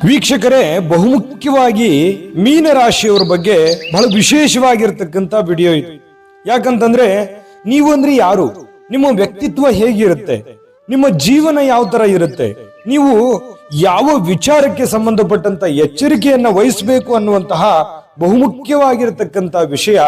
ವೀಕ್ಷಕರೇ, ಬಹುಮುಖ್ಯವಾಗಿ ಮೀನರಾಶಿಯವರ ಬಗ್ಗೆ ಬಹಳ ವಿಶೇಷವಾಗಿರ್ತಕ್ಕಂಥ ವಿಡಿಯೋ ಇದು. ಯಾಕಂತಂದ್ರೆ ನೀವಂದ್ರೆ ಯಾರು, ನಿಮ್ಮ ವ್ಯಕ್ತಿತ್ವ ಹೇಗಿರುತ್ತೆ, ನಿಮ್ಮ ಜೀವನ ಯಾವ ತರ ಇರುತ್ತೆ, ನೀವು ಯಾವ ವಿಚಾರಕ್ಕೆ ಸಂಬಂಧಪಟ್ಟಂತ ಎಚ್ಚರಿಕೆಯನ್ನ ವಹಿಸಬೇಕು ಅನ್ನುವಂತಹ ಬಹುಮುಖ್ಯವಾಗಿರತಕ್ಕಂತ ವಿಷಯ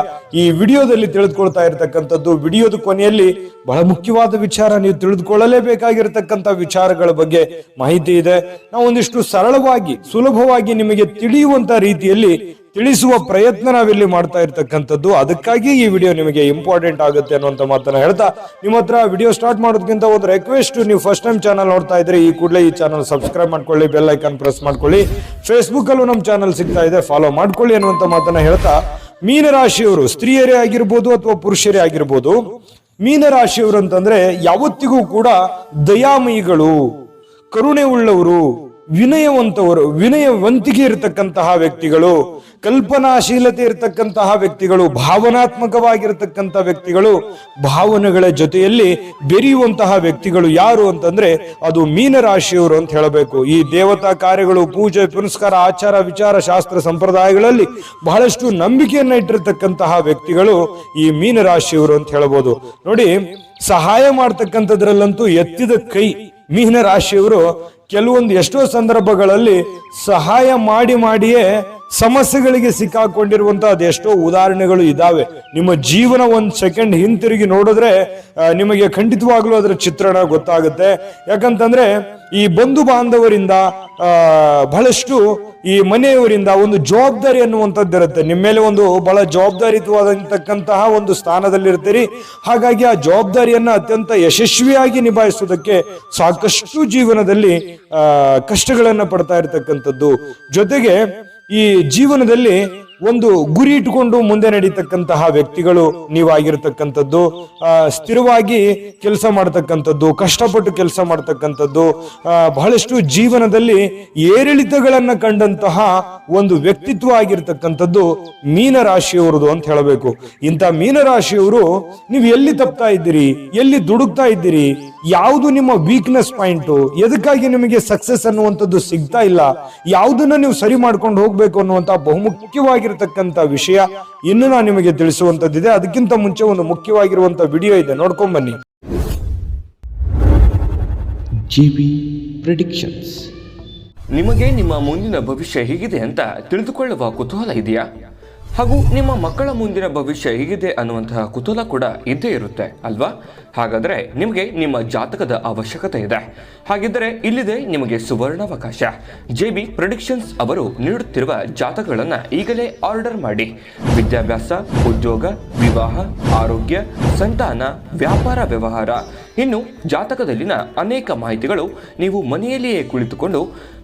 ಈ ವಿಡಿಯೋದಲ್ಲಿ ತಿಳಿದುಕೊಳ್ತಾ ಇರತಕ್ಕಂಥದ್ದು. ವಿಡಿಯೋದ ಕೊನೆಯಲ್ಲಿ ಬಹಳ ಮುಖ್ಯವಾದ ವಿಚಾರ, ನೀವು ತಿಳಿದುಕೊಳ್ಳಲೇಬೇಕಾಗಿರತಕ್ಕಂಥ ವಿಚಾರಗಳ ಬಗ್ಗೆ ಮಾಹಿತಿ ಇದೆ. ನಾವು ಒಂದಿಷ್ಟು ಸರಳವಾಗಿ ಸುಲಭವಾಗಿ ನಿಮಗೆ ತಿಳಿಯುವಂತ ರೀತಿಯಲ್ಲಿ ತಿಳಿಸುವ ಪ್ರಯತ್ನ ನಾವಿಲ್ಲಿ ಮಾಡ್ತಾ ಇರ್ತಕ್ಕಂಥದ್ದು. ಅದಕ್ಕಾಗಿ ಈ ವಿಡಿಯೋ ನಿಮಗೆ ಇಂಪಾರ್ಟೆಂಟ್ ಆಗುತ್ತೆ ಅನ್ನುವಂತ ಮಾತನ್ನ ಹೇಳ್ತಾ, ನಿಮ್ಮ ಹತ್ರ ವಿಡಿಯೋ ಸ್ಟಾರ್ಟ್ ಮಾಡೋದಕ್ಕಿಂತ ಒಂದು ರಿಕ್ವೆಸ್ಟ್, ನೀವು ಫಸ್ಟ್ ಟೈಮ್ ಚಾನಲ್ ನೋಡ್ತಾ ಇದ್ರೆ ಈ ಕೂಡಲೇ ಈ ಚಾನಲ್ ಸಬ್ಸ್ಕ್ರೈಬ್ ಮಾಡ್ಕೊಳ್ಳಿ, ಬೆಲ್ ಐಕಾನ್ ಪ್ರೆಸ್ ಮಾಡ್ಕೊಳ್ಳಿ. ಫೇಸ್ಬುಕ್ ಅಲ್ಲೂ ನಮ್ಮ ಚಾನಲ್ ಸಿಗ್ತಾ ಇದೆ, ಫಾಲೋ ಮಾಡ್ಕೊಳ್ಳಿ ಅನ್ನುವಂತ ಮಾತನ್ನ ಹೇಳ್ತಾ, ಮೀನರಾಶಿಯವರು ಸ್ತ್ರೀಯರೇ ಆಗಿರ್ಬೋದು ಅಥವಾ ಪುರುಷರೇ ಆಗಿರ್ಬೋದು, ಮೀನರಾಶಿಯವರು ಅಂತಂದ್ರೆ ಯಾವತ್ತಿಗೂ ಕೂಡ ದಯಾಮಯಿಗಳು, ಕರುಣೆ ಉಳ್ಳವರು, ವಿನಯವಂತವರು, ವಿನಯವಂತಿಕೆ ಇರತಕ್ಕಂತಹ ವ್ಯಕ್ತಿಗಳು, ಕಲ್ಪನಾಶೀಲತೆ ಇರತಕ್ಕಂತಹ ವ್ಯಕ್ತಿಗಳು, ಭಾವನಾತ್ಮಕವಾಗಿರತಕ್ಕಂಥ ವ್ಯಕ್ತಿಗಳು, ಭಾವನೆಗಳ ಜೊತೆಯಲ್ಲಿ ಬೆರೆಯುವಂತಹ ವ್ಯಕ್ತಿಗಳು ಯಾರು ಅಂತಂದ್ರೆ ಅದು ಮೀನರಾಶಿಯವರು ಅಂತ ಹೇಳಬೇಕು. ಈ ದೇವತಾ ಕಾರ್ಯಗಳು, ಪೂಜೆ ಪುನಸ್ಕಾರ, ಆಚಾರ ವಿಚಾರ, ಶಾಸ್ತ್ರ ಸಂಪ್ರದಾಯಗಳಲ್ಲಿ ಬಹಳಷ್ಟು ನಂಬಿಕೆಯನ್ನ ಇಟ್ಟಿರ್ತಕ್ಕಂತಹ ವ್ಯಕ್ತಿಗಳು ಈ ಮೀನರಾಶಿಯವರು ಅಂತ ಹೇಳಬಹುದು. ನೋಡಿ, ಸಹಾಯ ಮಾಡ್ತಕ್ಕಂಥದ್ರಲ್ಲಂತೂ ಎತ್ತಿದ ಕೈ. ಮೀನರಾಶಿಯವರು ಕೆಲವೊಂದು ಎಷ್ಟೋ ಸಂದರ್ಭಗಳಲ್ಲಿ ಸಹಾಯ ಮಾಡಿಯೇ ಸಮಸ್ಯೆಗಳಿಗೆ ಸಿಕ್ಕಾಕೊಂಡಿರುವಂತಹ ಅದೆಷ್ಟೋ ಉದಾಹರಣೆಗಳು ಇದಾವೆ. ನಿಮ್ಮ ಜೀವನ ಒಂದ್ ಸೆಕೆಂಡ್ ಹಿಂತಿರುಗಿ ನೋಡಿದ್ರೆ ನಿಮಗೆ ಖಂಡಿತವಾಗ್ಲೂ ಅದರ ಚಿತ್ರಣ ಗೊತ್ತಾಗುತ್ತೆ. ಯಾಕಂತಂದ್ರೆ ಈ ಬಂಧು ಬಾಂಧವರಿಂದ ಬಹಳಷ್ಟು ಈ ಮನೆಯವರಿಂದ ಒಂದು ಜವಾಬ್ದಾರಿ ಅನ್ನುವಂಥದ್ದು ಇರುತ್ತೆ. ನಿಮ್ಮ ಮೇಲೆ ಒಂದು ಬಹಳ ಜವಾಬ್ದಾರಿಯುತವಾದಂತಕ್ಕಂತಹ ಒಂದು ಸ್ಥಾನದಲ್ಲಿರ್ತೀರಿ. ಹಾಗಾಗಿ ಆ ಜವಾಬ್ದಾರಿಯನ್ನ ಅತ್ಯಂತ ಯಶಸ್ವಿಯಾಗಿ ನಿಭಾಯಿಸುವುದಕ್ಕೆ ಸಾಕಷ್ಟು ಜೀವನದಲ್ಲಿ ಕಷ್ಟಗಳನ್ನ ಪಡ್ತಾ ಇರತಕ್ಕಂಥದ್ದು. ಜೊತೆಗೆ ಈ ಜೀವನದಲ್ಲಿ ಒಂದು ಗುರಿ ಇಟ್ಟುಕೊಂಡು ಮುಂದೆ ನಡೀತಕ್ಕಂತಹ ವ್ಯಕ್ತಿಗಳು ನೀವಾಗಿರ್ತಕ್ಕಂಥದ್ದು. ಸ್ಥಿರವಾಗಿ ಕೆಲಸ ಮಾಡ್ತಕ್ಕಂಥದ್ದು, ಕಷ್ಟಪಟ್ಟು ಕೆಲಸ ಮಾಡ್ತಕ್ಕಂಥದ್ದು, ಬಹಳಷ್ಟು ಜೀವನದಲ್ಲಿ ಏರಿಳಿತಗಳನ್ನ ಕಂಡಂತಹ ಒಂದು ವ್ಯಕ್ತಿತ್ವ ಆಗಿರ್ತಕ್ಕಂಥದ್ದು ಮೀನರಾಶಿಯವರದು ಅಂತ ಹೇಳಬೇಕು. ಇಂಥ ಮೀನರಾಶಿಯವರು ನೀವು ಎಲ್ಲಿ ತಪ್ತಾ ಇದ್ದೀರಿ, ಎಲ್ಲಿ ದುಡುಕ್ತಾ ಇದ್ದೀರಿ, ಯಾವುದು ನಿಮ್ಮ ವೀಕ್ನೆಸ್ ಪಾಯಿಂಟ್, ಎದಕ್ಕಾಗಿ ನಿಮಗೆ ಸಕ್ಸಸ್ ಅನ್ನುವಂಥದ್ದು ಸಿಗ್ತಾ ಇಲ್ಲ, ಯಾವುದನ್ನ ನೀವು ಸರಿ ಮಾಡ್ಕೊಂಡು ಹೋಗ್ಬೇಕು ಅನ್ನುವಂತ ಬಹುಮುಖ್ಯವಾಗಿರತಕ್ಕಂತ ವಿಷಯ ಇನ್ನು ನಾನು ನಿಮಗೆ ತಿಳಿಸುವಂತದ್ದಿದೆ. ಅದಕ್ಕಿಂತ ಮುಂಚೆ ಒಂದು ಮುಖ್ಯವಾಗಿರುವಂತ ವಿಡಿಯೋ ಇದೆ, ನೋಡ್ಕೊಂಡ್ ಬನ್ನಿ. GB predictions. ನಿಮಗೆ ನಿಮ್ಮ ಮುಂದಿನ ಭವಿಷ್ಯ ಹೇಗಿದೆ ಅಂತ ತಿಳಿದುಕೊಳ್ಳುವ ಕುತೂಹಲ ಇದೆಯಾ? ಹಾಗೂ ನಿಮ್ಮ ಮಕ್ಕಳ ಮುಂದಿನ ಭವಿಷ್ಯ ಹೇಗಿದೆ ಅನ್ನುವಂತಹ ಕುತೂಹಲ ಕೂಡ ಇದ್ದೇ ಇರುತ್ತೆ ಅಲ್ವಾ? ಹಾಗಾದರೆ ನಿಮಗೆ ನಿಮ್ಮ ಜಾತಕದ ಅವಶ್ಯಕತೆ ಇದೆ. ಹಾಗಿದ್ದರೆ ಇಲ್ಲಿದೆ ನಿಮಗೆ ಸುವರ್ಣಾವಕಾಶ. JB ಪ್ರೆಡಿಕ್ಷನ್ಸ್ ಅವರು ನೀಡುತ್ತಿರುವ ಜಾತಕಗಳನ್ನು ಈಗಲೇ ಆರ್ಡರ್ ಮಾಡಿ. ವಿದ್ಯಾಭ್ಯಾಸ, ಉದ್ಯೋಗ, ವಿವಾಹ, ಆರೋಗ್ಯ, ಸಂತಾನ, ವ್ಯಾಪಾರ ವ್ಯವಹಾರ, ಇನ್ನು ಜಾತಕದಲ್ಲಿನ ಅನೇಕ ಮಾಹಿತಿಗಳು ನೀವು ಮನೆಯಲ್ಲಿಯೇ ಕುಳಿತುಕೊಂಡು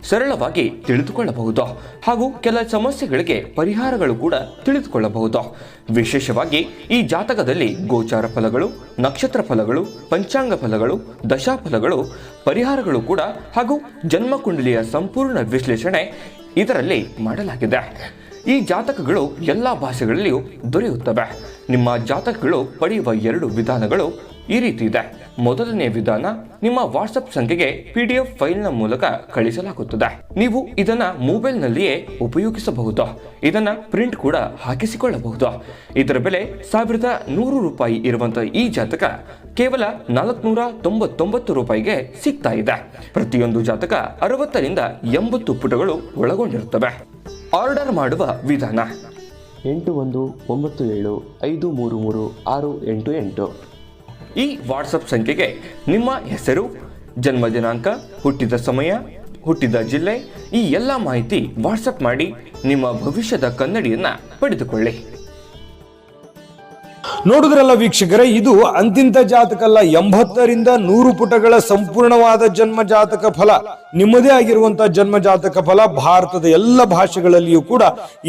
ಸರಳವಾಗಿ ತಿಳಿದುಕೊಳ್ಳಬಹುದು. ಹಾಗೂ ಕೆಲ ಸಮಸ್ಯೆಗಳಿಗೆ ಪರಿಹಾರಗಳು ಕೂಡ ತಿಳಿದುಕೊಳ್ಳಬಹುದು. ವಿಶೇಷವಾಗಿ ಈ ಜಾತಕದಲ್ಲಿ ಗೋಚಾರ ಫಲಗಳು, ನಕ್ಷತ್ರ ಫಲಗಳು, ಪಂಚಾಂಗ ಫಲಗಳು, ದಶಾಫಲಗಳು, ಪರಿಹಾರಗಳು ಕೂಡ ಹಾಗೂ ಜನ್ಮಕುಂಡಲಿಯ ಸಂಪೂರ್ಣ ವಿಶ್ಲೇಷಣೆ ಇದರಲ್ಲಿ ಮಾಡಲಾಗಿದೆ. ಈ ಜಾತಕಗಳು ಎಲ್ಲ ಭಾಷೆಗಳಲ್ಲಿಯೂ ದೊರೆಯುತ್ತವೆ. ನಿಮ್ಮ ಜಾತಕಗಳು ಪಡೆಯುವ 2 ವಿಧಾನಗಳು ಈ ರೀತಿ ಇದೆ. ಮೊದಲನೇ ವಿಧಾನ, ನಿಮ್ಮ ವಾಟ್ಸಪ್ ಸಂಖ್ಯೆಗೆ PDF ಫೈಲ್ನ ಮೂಲಕ ಕಳಿಸಲಾಗುತ್ತದೆ. ನೀವು ಇದನ್ನ ಮೊಬೈಲ್ನಲ್ಲಿಯೇ ಉಪಯೋಗಿಸಬಹುದು. ಇದನ್ನ ಪ್ರಿಂಟ್ ಕೂಡ ಹಾಕಿಸಿಕೊಳ್ಳಬಹುದು. ಇದರ ಬೆಲೆ 1100 ರೂಪಾಯಿ ಇರುವಂತಹ ಈ ಜಾತಕ ಕೇವಲ 499 ರೂಪಾಯಿಗೆ ಸಿಗ್ತಾ ಇದೆ. ಪ್ರತಿಯೊಂದು ಜಾತಕ 60ರಿಂದ 80 ಪುಟಗಳು ಒಳಗೊಂಡಿರುತ್ತವೆ. ಆರ್ಡರ್ ಮಾಡುವ ವಿಧಾನ: 8197533688. ಈ ವಾಟ್ಸಪ್ ಸಂಖ್ಯೆಗೆ ನಿಮ್ಮ ಹೆಸರು, ಜನ್ಮ ದಿನಾಂಕ, ಹುಟ್ಟಿದ ಸಮಯ, ಹುಟ್ಟಿದ ಜಿಲ್ಲೆ, ಈ ಎಲ್ಲ ಮಾಹಿತಿ ವಾಟ್ಸಪ್ ಮಾಡಿ ನಿಮ್ಮ ಭವಿಷ್ಯದ ಕನ್ನಡಿಯನ್ನ ಪಡೆದುಕೊಳ್ಳಿ. ನೋಡಿದ್ರಲ್ಲ ವೀಕ್ಷಕರೇ, ಇದು ಅಂತಿಂತ ಜಾತಕ ಅಲ್ಲ. 80ರಿಂದ 100 ಪುಟಗಳ ಸಂಪೂರ್ಣವಾದ ಜನ್ಮ ಜಾತಕ ಫಲ, ನಿಮ್ಮದೇ ಆಗಿರುವಂತಹ ಜನ್ಮ ಜಾತಕ ಫಲ. ಭಾರತದ ಎಲ್ಲ ಭಾಷೆಗಳಲ್ಲಿಯೂ ಕೂಡ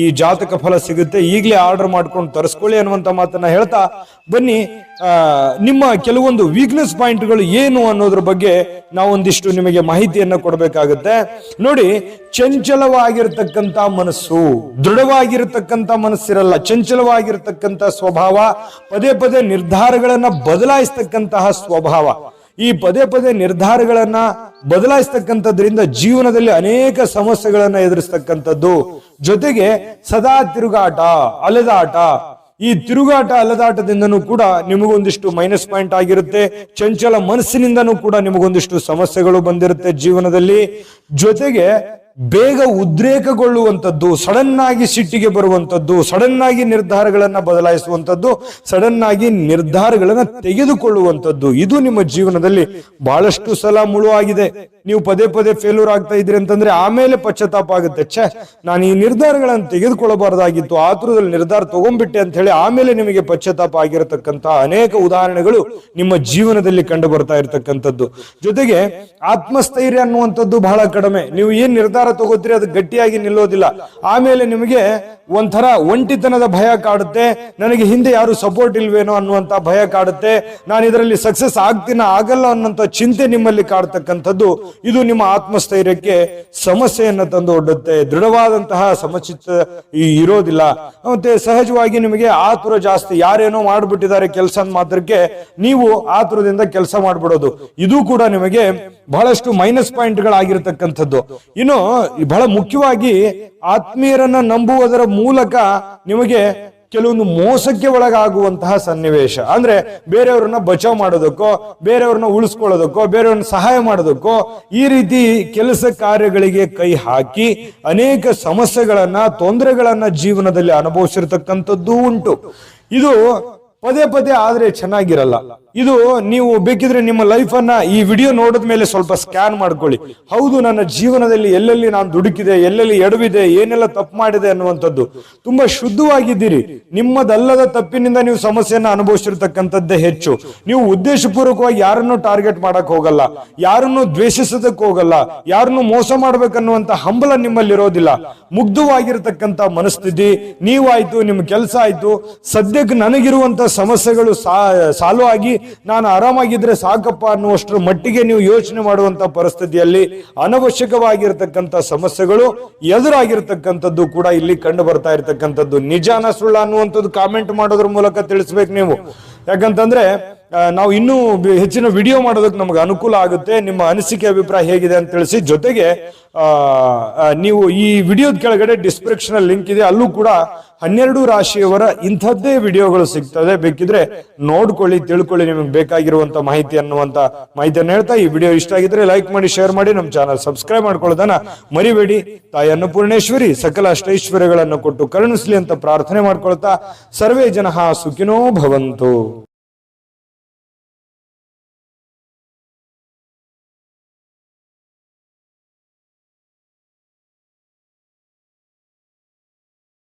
ಈ ಜಾತಕ ಫಲ ಸಿಗುತ್ತೆ. ಈಗಲೇ ಆರ್ಡರ್ ಮಾಡ್ಕೊಂಡು ತರಿಸ್ಕೊಳ್ಳಿ ಅನ್ನುವಂತ ಮಾತನ್ನ ಹೇಳ್ತಾ ಬನ್ನಿ. ನಿಮ್ಮ ಕೆಲವೊಂದು ವೀಕ್ನೆಸ್ ಪಾಯಿಂಟ್ಗಳು ಏನು ಅನ್ನೋದ್ರ ಬಗ್ಗೆ ನಾವೊಂದಿಷ್ಟು ನಿಮಗೆ ಮಾಹಿತಿಯನ್ನ ಕೊಡಬೇಕಾಗುತ್ತೆ. ನೋಡಿ, ಚಂಚಲವಾಗಿರತಕ್ಕಂತ ಮನಸ್ಸು, ದೃಢವಾಗಿರತಕ್ಕಂತ ಮನಸ್ಸಿರಲ್ಲ, ಚಂಚಲವಾಗಿರತಕ್ಕಂತ ಸ್ವಭಾವ, ಪದೇ ಪದೇ ನಿರ್ಧಾರಗಳನ್ನ ಬದಲಾಯಿಸ್ತಕ್ಕಂತಹ ಸ್ವಭಾವ. ಈ ಪದೇ ಪದೇ ನಿರ್ಧಾರಗಳನ್ನ ಬದಲಾಯಿಸ್ತಕ್ಕಂಥದ್ರಿಂದ ಜೀವನದಲ್ಲಿ ಅನೇಕ ಸಮಸ್ಯೆಗಳನ್ನ ಎದುರಿಸ್ತಕ್ಕಂಥದ್ದು, ಜೊತೆಗೆ ಸದಾ ತಿರುಗಾಟ, ಅಲೆದಾಟ. ಈ ತಿರುಗಾಟ ಅಲೆದಾಟದಿಂದನೂ ಕೂಡ ನಿಮಗೊಂದಿಷ್ಟು ಮೈನಸ್ ಪಾಯಿಂಟ್ ಆಗಿರುತ್ತೆ. ಚಂಚಲ ಮನಸ್ಸಿನಿಂದನೂ ಕೂಡ ನಿಮಗೊಂದಿಷ್ಟು ಸಮಸ್ಯೆಗಳು ಬಂದಿರುತ್ತೆ ಜೀವನದಲ್ಲಿ. ಜೊತೆಗೆ ಬೇಗ ಉದ್ರೇಕಗೊಳ್ಳುವಂಥದ್ದು, ಸಡನ್ ಆಗಿ ಸಿಟ್ಟಿಗೆ ಬರುವಂಥದ್ದು, ಸಡನ್ ಆಗಿ ನಿರ್ಧಾರಗಳನ್ನ ಬದಲಾಯಿಸುವಂಥದ್ದು, ಸಡನ್ ಆಗಿ ನಿರ್ಧಾರಗಳನ್ನ ತೆಗೆದುಕೊಳ್ಳುವಂಥದ್ದು, ಇದು ನಿಮ್ಮ ಜೀವನದಲ್ಲಿ ಬಹಳಷ್ಟು ಸಲ ಮುಳುವಾಗಿದೆ. ನೀವು ಪದೇ ಪದೇ ಫೇಲ್ಯೂರ್ ಆಗ್ತಾ ಇದ್ರಿ ಅಂತಂದ್ರೆ ಆಮೇಲೆ ಪಶ್ಚಾತ್ತಾಪ ಆಗುತ್ತೆ. ನಾನು ಈ ನಿರ್ಧಾರಗಳನ್ನು ತೆಗೆದುಕೊಳ್ಳಬಾರ್ದಾಗಿತ್ತು, ಆತುರದಲ್ಲಿ ನಿರ್ಧಾರ ತಗೊಂಡ್ಬಿಟ್ಟೆ ಅಂತ ಹೇಳಿ ಆಮೇಲೆ ನಿಮಗೆ ಪಶ್ಚಾತ್ತಾಪ ಆಗಿರತಕ್ಕಂತ ಅನೇಕ ಉದಾಹರಣೆಗಳು ನಿಮ್ಮ ಜೀವನದಲ್ಲಿ ಕಂಡು ಬರ್ತಾ ಇರತಕ್ಕಂಥದ್ದು. ಜೊತೆಗೆ ಆತ್ಮಸ್ಥೈರ್ಯ ಅನ್ನುವಂಥದ್ದು ಬಹಳ ಕಡಿಮೆ. ನೀವು ಏನ್ ನಿರ್ಧಾರ ತಗೋತೀರಿ ಅದು ಗಟ್ಟಿಯಾಗಿ ನಿಲ್ಲೋದಿಲ್ಲ. ಆಮೇಲೆ ನಿಮಗೆ ಒಂಥರ ಒಂಟಿತನದ ಭಯ ಕಾಡುತ್ತೆ. ನನಗೆ ಹಿಂದೆ ಯಾರು ಸಪೋರ್ಟ್ ಇಲ್ವೇನೋ ಅನ್ನುವಂತ ಭಯ ಕಾಡುತ್ತೆ. ನಾನು ಇದರಲ್ಲಿ ಸಕ್ಸಸ್ ಆಗ್ತೀನ ಆಗಲ್ಲ ಅನ್ನೋಂಥ ಚಿಂತೆ ನಿಮ್ಮಲ್ಲಿ ಕಾಡ್ತಕ್ಕಂಥದ್ದು. ಇದು ನಿಮ್ಮ ಆತ್ಮಸ್ಥೈರ್ಯಕ್ಕೆ ಸಮಸ್ಯೆಯನ್ನ ತಂದು ಒಡ್ಡುತ್ತೆ. ದೃಢವಾದಂತಹ ಸಮಚಿತ್ತ ಇರೋದಿಲ್ಲ. ಮತ್ತೆ ಸಹಜವಾಗಿ ನಿಮಗೆ ಆತುರ ಜಾಸ್ತಿ. ಯಾರೇನೋ ಮಾಡ್ಬಿಟ್ಟಿದ್ದಾರೆ ಕೆಲಸ ಮಾತ್ರಕ್ಕೆ ನೀವು ಆತುರದಿಂದ ಕೆಲಸ ಮಾಡ್ಬಿಡೋದು, ಇದು ಕೂಡ ನಿಮಗೆ ಬಹಳಷ್ಟು ಮೈನಸ್ ಪಾಯಿಂಟ್ ಗಳಾಗಿರ್ತಕ್ಕಂಥದ್ದು. ಇನ್ನು ಬಹಳ ಮುಖ್ಯವಾಗಿ ಆತ್ಮೀಯರನ್ನ ನಂಬುವುದರ ಮೂಲಕ ನಿಮಗೆ ಕೆಲವೊಂದು ಮೋಸಕ್ಕೆ ಒಳಗಾಗುವಂತಹ ಸನ್ನಿವೇಶ. ಅಂದ್ರೆ ಬೇರೆಯವ್ರನ್ನ ಬಚಾವ್ ಮಾಡೋದಕ್ಕೋ, ಬೇರೆಯವ್ರನ್ನ ಉಳಿಸ್ಕೊಳ್ಳೋದಕ್ಕೋ, ಬೇರೆಯವ್ರನ್ನ ಸಹಾಯ ಮಾಡೋದಕ್ಕೋ ಈ ರೀತಿ ಕೆಲಸ ಕಾರ್ಯಗಳಿಗೆ ಕೈ ಹಾಕಿ ಅನೇಕ ಸಮಸ್ಯೆಗಳನ್ನ, ತೊಂದರೆಗಳನ್ನ ಜೀವನದಲ್ಲಿ ಅನುಭವಿಸಿರ್ತಕ್ಕಂಥದ್ದು ಉಂಟು. ಇದು ಪದೇ ಪದೇ ಆದ್ರೆ ಚೆನ್ನಾಗಿರಲ್ಲ. ಇದು ನೀವು ಬೇಕಿದ್ರೆ ನಿಮ್ಮ ಲೈಫ್ ಅನ್ನ ಈ ವಿಡಿಯೋ ನೋಡಿದ ಮೇಲೆ ಸ್ವಲ್ಪ ಸ್ಕ್ಯಾನ್ ಮಾಡ್ಕೊಳ್ಳಿ. ಹೌದು, ನನ್ನ ಜೀವನದಲ್ಲಿ ಎಲ್ಲೆಲ್ಲಿ ನಾನು ದುಡುಕಿದೆ, ಎಲ್ಲೆಲ್ಲಿ ಎಡವಿದೆ, ಏನೆಲ್ಲ ತಪ್ಪು ಮಾಡಿದೆ ಅನ್ನುವಂಥದ್ದು. ತುಂಬಾ ಶುದ್ಧವಾಗಿದ್ದೀರಿ. ನಿಮ್ಮದಲ್ಲದ ತಪ್ಪಿನಿಂದ ನೀವು ಸಮಸ್ಯೆಯನ್ನ ಅನುಭವಿಸಿರ್ತಕ್ಕಂಥದ್ದೇ ಹೆಚ್ಚು. ನೀವು ಉದ್ದೇಶಪೂರ್ವಕವಾಗಿ ಯಾರನ್ನು ಟಾರ್ಗೆಟ್ ಮಾಡಕ್ ಹೋಗಲ್ಲ, ಯಾರನ್ನು ದ್ವೇಷಿಸೋದಕ್ಕೆ ಹೋಗಲ್ಲ, ಯಾರನ್ನು ಮೋಸ ಮಾಡ್ಬೇಕನ್ನುವಂತ ಹಂಬಲ ನಿಮ್ಮಲ್ಲಿ ಇರೋದಿಲ್ಲ. ಮುಗ್ಧವಾಗಿರ್ತಕ್ಕಂಥ ಮನಸ್ಥಿತಿ ನೀವಾಯ್ತು, ನಿಮ್ಮ ಕೆಲಸ ಆಯ್ತು. ಸದ್ಯಕ್ಕೆ ನನಗಿರುವಂತ ಸಮಸ್ಯೆಗಳು ಸಾಲ್ವ್ ಆಗಿ ನಾನು ಆರಾಮಾಗಿದ್ರೆ ಸಾಕಪ್ಪ ಅನ್ನುವಷ್ಟರ ಮಟ್ಟಿಗೆ ನೀವು ಯೋಚನೆ ಮಾಡುವಂತ ಪರಿಸ್ಥಿತಿಯಲ್ಲಿ ಅನವಶ್ಯಕವಾಗಿರ್ತಕ್ಕಂಥ ಸಮಸ್ಯೆಗಳು ಎದುರಾಗಿರ್ತಕ್ಕಂಥದ್ದು ಕೂಡ ಇಲ್ಲಿ ಕಂಡು ಬರ್ತಾ ಇರತಕ್ಕಂಥದ್ದು. ನಿಜಾನ ಸುಳ್ಳ ಅನ್ನುವಂಥದ್ದು ಕಾಮೆಂಟ್ ಮಾಡೋದ್ರ ಮೂಲಕ ತಿಳಿಸ್ಬೇಕು ನೀವು. ಯಾಕಂತಂದ್ರೆ ನಾವು ಇನ್ನೂ ಹೆಚ್ಚಿನ ವಿಡಿಯೋ ಮಾಡೋದಕ್ಕೆ ನಮ್ಗೆ ಅನುಕೂಲ ಆಗುತ್ತೆ. ನಿಮ್ಮ ಅನಿಸಿಕೆ, ಅಭಿಪ್ರಾಯ ಹೇಗಿದೆ ಅಂತ ತಿಳಿಸಿ. ಜೊತೆಗೆ ನೀವು ಈ ವಿಡಿಯೋದ ಕೆಳಗಡೆ ಡಿಸ್ಕ್ರಿಪ್ಷನ್ ಅಲ್ಲಿ ಲಿಂಕ್ ಇದೆ, ಅಲ್ಲೂ ಕೂಡ 12 ರಾಶಿಯವರ ಇಂಥದ್ದೇ ವಿಡಿಯೋಗಳು ಸಿಗ್ತದೆ. ಬೇಕಿದ್ರೆ ನೋಡ್ಕೊಳ್ಳಿ, ತಿಳ್ಕೊಳ್ಳಿ, ನಿಮಗೆ ಬೇಕಾಗಿರುವಂತ ಮಾಹಿತಿ ಅನ್ನುವಂತ ಮಾಹಿತಿಯನ್ನು ಹೇಳ್ತಾ ಈ ವಿಡಿಯೋ ಇಷ್ಟ ಆಗಿದ್ರೆ ಲೈಕ್ ಮಾಡಿ, ಶೇರ್ ಮಾಡಿ, ನಮ್ಮ ಚಾನಲ್ ಸಬ್ಸ್ಕ್ರೈಬ್ ಮಾಡ್ಕೊಳ್ಳೋದನ್ನ ಮರಿಬೇಡಿ. ತಾಯಿ ಅನ್ನಪೂರ್ಣೇಶ್ವರಿ ಸಕಲ ಅಷ್ಟೈಶ್ವರ್ಯಗಳನ್ನು ಕೊಟ್ಟು ಕರುಣಿಸ್ಲಿ ಅಂತ ಪ್ರಾರ್ಥನೆ ಮಾಡ್ಕೊಳ್ತಾ ಸರ್ವೇ ಜನಃ ಸುಖಿನೋ ಭವಂತು.